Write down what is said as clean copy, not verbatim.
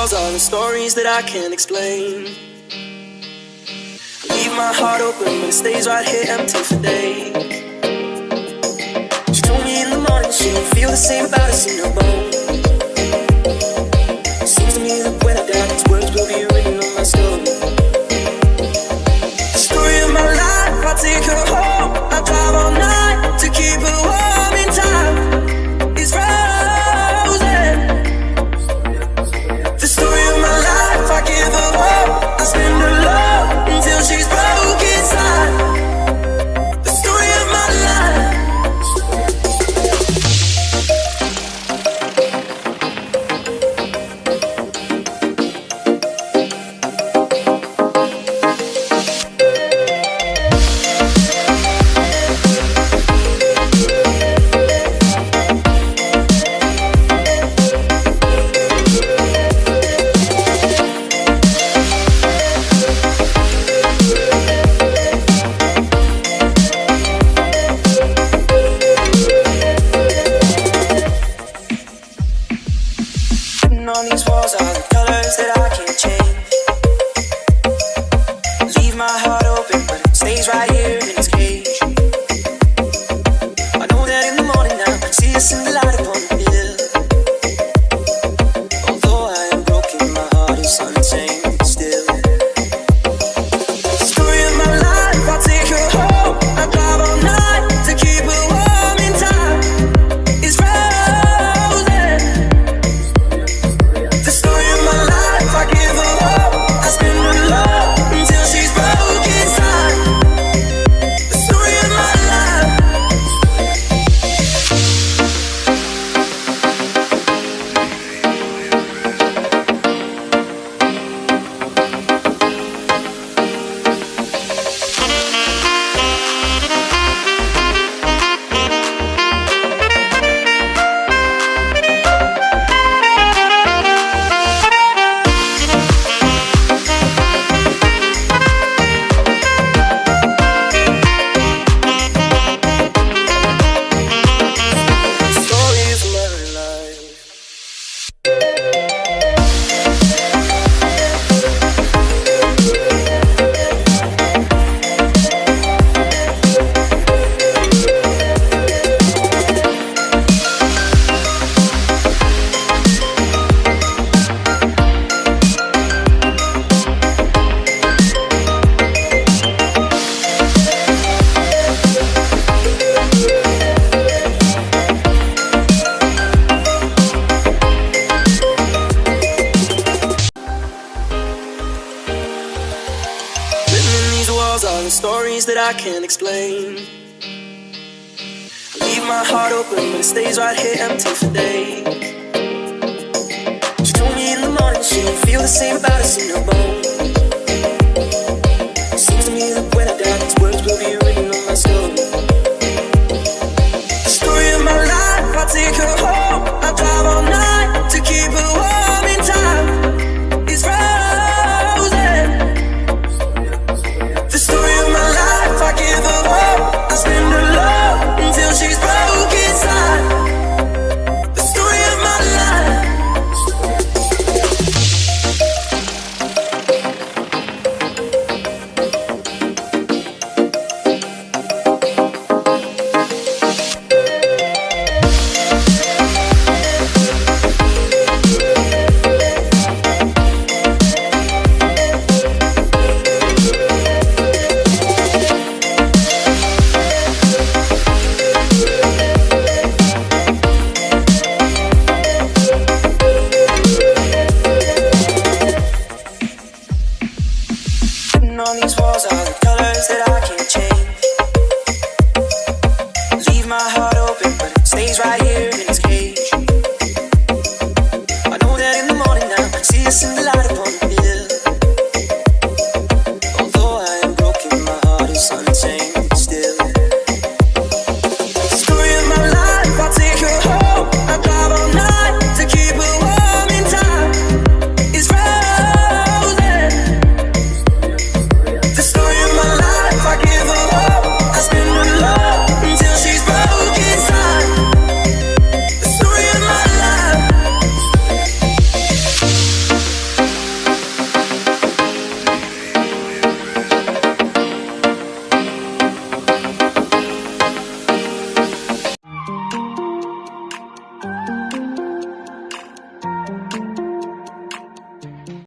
walls are the stories that I can't explain. I leave my heart open, but it stays right here empty for days. She told me in the morning she don't feel the same about us in her bones. It seems to me that when I die, these words will be written on my stone. The story of my life, I take her home. I drive all night to keep her warm in time. It's frozen. The story of my life, I give her hope. I spend her love until she's broke inside. The story of my life. On these walls are the colors that I can't change. Leave my heart open, but it stays right here in its cage. I know that in the morning now I see us in the light upon the hill. Although I am broken, my heart is untamed still. The story of my life, I take her home. I drive all night to keep her warm in time. It's frozen. The story of my life, I give her hope. I spend her love until she's broke inside. The story of my life. Are the stories that I can't explain. I leave my heart open, but it stays right here empty for days. She told me in the morning she don't feel the same about us in her bones. It seems to me that when I die, these words will be written on my stone. The story of my life, I take her home. I drive all night to keep her warm in time. It's frozen. The story of my life, I give her hope. I spend her love until she's broke inside. The story of my life. On these walls are the colors that I can't change. Leave my heart open, but it stays right here in its cage. I know that in the morning now I see us in the light upon the hill. Although I am broken, my heart is untamed.